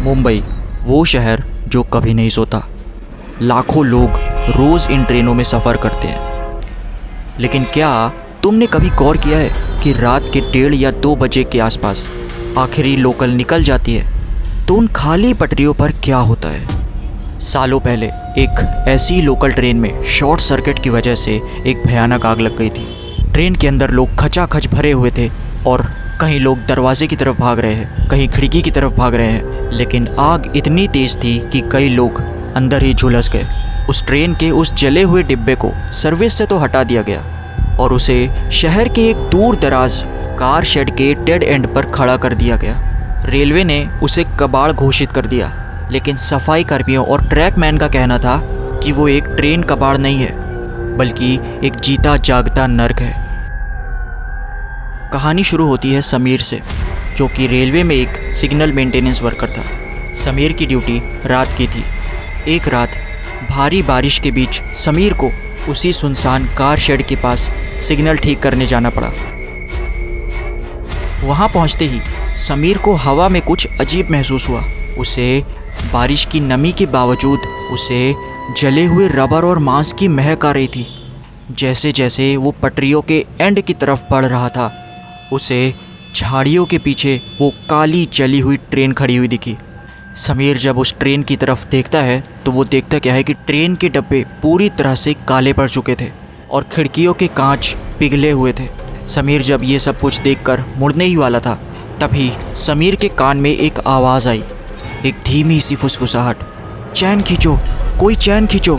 मुंबई, वो शहर जो कभी नहीं सोता। लाखों लोग रोज़ इन ट्रेनों में सफ़र करते हैं, लेकिन क्या तुमने कभी गौर किया है कि रात के 1:30 या 2 बजे के आसपास आखिरी लोकल निकल जाती है तो उन खाली पटरियों पर क्या होता है। सालों पहले एक ऐसी लोकल ट्रेन में शॉर्ट सर्किट की वजह से एक भयानक आग लग गई थी। ट्रेन के अंदर लोग खचाखच भरे हुए थे और कहीं लोग दरवाजे की तरफ भाग रहे हैं, कहीं खिड़की की तरफ भाग रहे हैं, लेकिन आग इतनी तेज़ थी कि कई लोग अंदर ही झुलस गए। उस ट्रेन के उस जले हुए डिब्बे को सर्विस से तो हटा दिया गया और उसे शहर के एक दूर दराज कार शेड के डेड एंड पर खड़ा कर दिया गया। रेलवे ने उसे कबाड़ घोषित कर दिया, लेकिन सफाई कर्मियों और ट्रैकमैन का कहना था कि वो एक ट्रेन कबाड़ नहीं है, बल्कि एक जीता जागता नर्क है। कहानी शुरू होती है समीर से, जो कि रेलवे में एक सिग्नल मेंटेनेंस वर्कर था। समीर की ड्यूटी रात की थी। एक रात भारी बारिश के बीच समीर को उसी सुनसान कार शेड के पास सिग्नल ठीक करने जाना पड़ा। वहाँ पहुँचते ही समीर को हवा में कुछ अजीब महसूस हुआ। उसे बारिश की नमी के बावजूद उसे जले हुए रबर और मांस की महक आ रही थी। जैसे जैसे वो पटरियों के एंड की तरफ बढ़ रहा था, उसे झाड़ियों के पीछे वो काली जली हुई ट्रेन खड़ी हुई दिखी। समीर जब उस ट्रेन की तरफ देखता है तो वो देखता क्या है कि ट्रेन के डब्बे पूरी तरह से काले पड़ चुके थे और खिड़कियों के कांच पिघले हुए थे। समीर जब ये सब कुछ देखकर मुड़ने ही वाला था, तभी समीर के कान में एक आवाज़ आई, एक धीमी सी फुसफुसाहट, चैन खींचो, कोई चैन खींचो।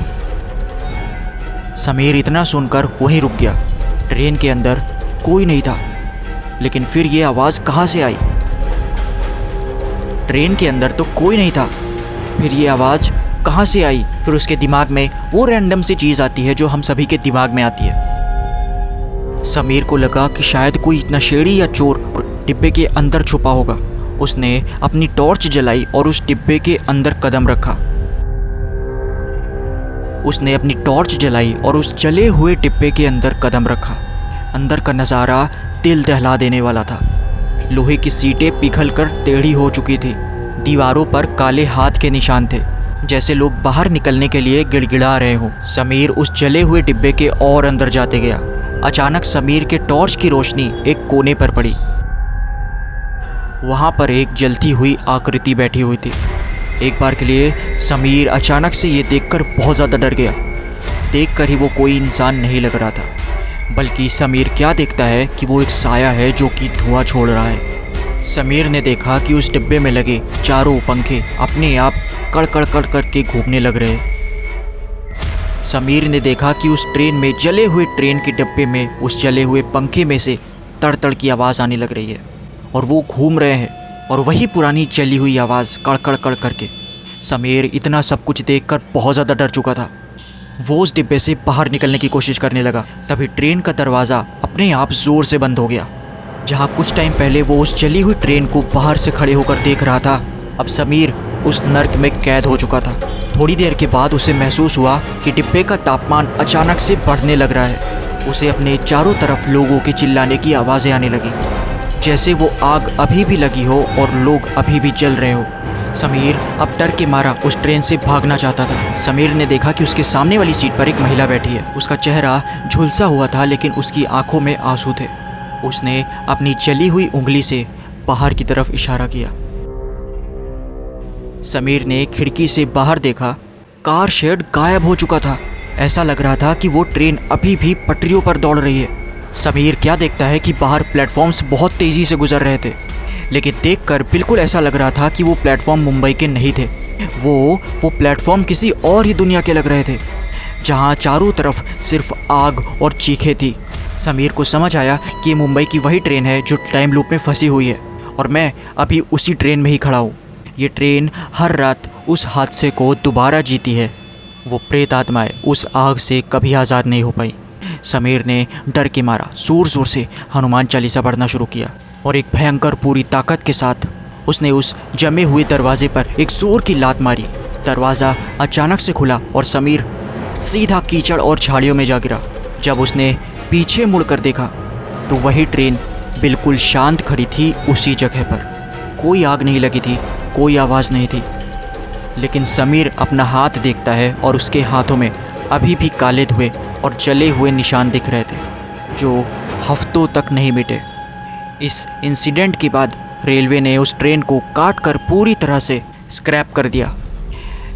समीर इतना सुनकर वहीं रुक गया। ट्रेन के अंदर कोई नहीं था, लेकिन फिर ये आवाज़ कहाँ से आई? ट्रेन के अंदर तो कोई नहीं था, फिर ये आवाज़ कहाँ से आई? फिर उसके दिमाग में वो रैंडम सी चीज़ आती है जो हम सभी के दिमाग में आती है। समीर को लगा कि शायद कोई नशेड़ी या चोर डिब्बे के अंदर छुपा होगा। उसने अपनी टॉर्च जलाई और उस डिब्बे के अंदर कदम रखा। उसने अपनी टॉर्च जलाई और उस जले हुए डिब्बे के अंदर कदम रखा। अंदर का नज़ारा दिल दहला देने वाला था। लोहे की सीटें पिघलकर टेढ़ी हो चुकी थी। दीवारों पर काले हाथ के निशान थे, जैसे लोग बाहर निकलने के लिए गिड़गिड़ा रहे हों। समीर उस जले हुए डिब्बे के और अंदर जाते गया। अचानक समीर के टॉर्च की रोशनी एक कोने पर पड़ी। वहाँ पर एक जलती हुई आकृति बैठी हुई थी। एक बार के लिए समीर अचानक से ये देखकर बहुत ज़्यादा डर गया। देखकर ही वो कोई इंसान नहीं लग रहा था, बल्कि समीर क्या देखता है कि वो एक साया है जो कि धुआं छोड़ रहा है। समीर ने देखा कि उस डिब्बे में लगे चारों पंखे अपने आप कड़ कड़ कड़ करके घूमने लग रहे। समीर ने देखा कि उस ट्रेन में जले हुए ट्रेन के डिब्बे में उस जले हुए पंखे में से तड़ तड़ की आवाज़ आने लग रही है और वो घूम रहे हैं और वही पुरानी जली हुई आवाज़ कड़ कड़ कड़ करके। समीर इतना सब कुछ देखकर बहुत ज़्यादा डर चुका था। वो उस डिब्बे से बाहर निकलने की कोशिश करने लगा, तभी ट्रेन का दरवाज़ा अपने आप ज़ोर से बंद हो गया। जहाँ कुछ टाइम पहले वो उस जली हुई ट्रेन को बाहर से खड़े होकर देख रहा था, अब समीर उस नर्क में कैद हो चुका था। थोड़ी देर के बाद उसे महसूस हुआ कि डिब्बे का तापमान अचानक से बढ़ने लग रहा है। उसे अपने चारों तरफ लोगों के चिल्लाने की आवाज़ें आने लगी, जैसे वो आग अभी भी लगी हो और लोग अभी भी जल रहे हो। समीर अब डर के मारा उस ट्रेन से भागना चाहता था। समीर ने देखा कि उसके सामने वाली सीट पर एक महिला बैठी है। उसका चेहरा झुलसा हुआ था, लेकिन उसकी आंखों में आंसू थे। उसने अपनी जली हुई उंगली से बाहर की तरफ इशारा किया। समीर ने खिड़की से बाहर देखा, कार शेड गायब हो चुका था। ऐसा लग रहा था कि वो ट्रेन अभी भी पटरियों पर दौड़ रही है। समीर क्या देखता है कि बाहर प्लेटफॉर्म्स बहुत तेज़ी से गुजर रहे थे, लेकिन देखकर बिल्कुल ऐसा लग रहा था कि वो प्लेटफॉर्म मुंबई के नहीं थे। वो प्लेटफॉर्म किसी और ही दुनिया के लग रहे थे, जहाँ चारों तरफ सिर्फ आग और चीखें थी। समीर को समझ आया कि मुंबई की वही ट्रेन है जो टाइम लूप में फंसी हुई है और मैं अभी उसी ट्रेन में ही खड़ा हूँ। ये ट्रेन हर रात उस हादसे को दोबारा जीती है। वो प्रेत आत्माएं उस आग से कभी आज़ाद नहीं हो पाई। समीर ने डर के मारा ज़ोर ज़ोर से हनुमान चालीसा पढ़ना शुरू किया और एक भयंकर पूरी ताकत के साथ उसने उस जमे हुए दरवाजे पर एक ज़ोर की लात मारी। दरवाज़ा अचानक से खुला और समीर सीधा कीचड़ और झाड़ियों में जा गिरा। जब उसने पीछे मुड़कर देखा तो वही ट्रेन बिल्कुल शांत खड़ी थी उसी जगह पर। कोई आग नहीं लगी थी, कोई आवाज़ नहीं थी। लेकिन समीर अपना हाथ देखता है और उसके हाथों में अभी भी काले धुएं और जले हुए निशान दिख रहे थे, जो हफ्तों तक नहीं मिटे। इस इंसिडेंट के बाद रेलवे ने उस ट्रेन को काट कर पूरी तरह से स्क्रैप कर दिया।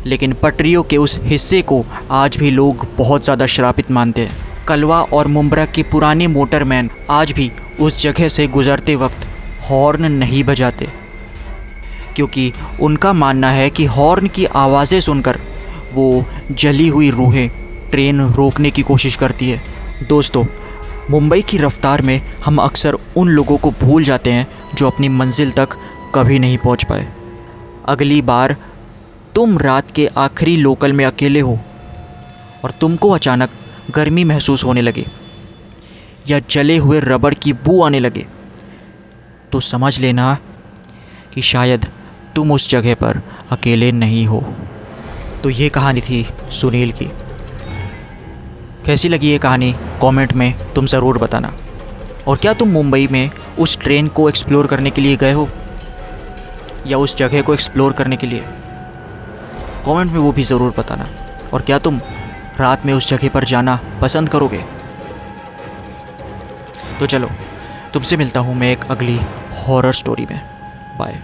लेकिन पटरियों के उस हिस्से को आज भी लोग बहुत ज़्यादा श्रापित मानते हैं। कलवा और मुंब्रा के पुराने मोटरमैन आज भी उस जगह से गुजरते वक्त हॉर्न नहीं बजाते, क्योंकि उनका मानना है कि हॉर्न की आवाज़ें सुनकर वो जली हुई रूहें ट्रेन रोकने की कोशिश करती है। दोस्तों, मुंबई की रफ्तार में हम अक्सर उन लोगों को भूल जाते हैं जो अपनी मंजिल तक कभी नहीं पहुंच पाए। अगली बार तुम रात के आखिरी लोकल में अकेले हो और तुमको अचानक गर्मी महसूस होने लगे या जले हुए रबड़ की बू आने लगे, तो समझ लेना कि शायद तुम उस जगह पर अकेले नहीं हो। तो ये कहानी थी सुनील की। कैसी लगी ये कहानी कमेंट में तुम ज़रूर बताना। और क्या तुम मुंबई में उस ट्रेन को एक्सप्लोर करने के लिए गए हो या उस जगह को एक्सप्लोर करने के लिए? कमेंट में वो भी ज़रूर बताना। और क्या तुम रात में उस जगह पर जाना पसंद करोगे? तो चलो, तुमसे मिलता हूँ मैं एक अगली हॉरर स्टोरी में। बाय।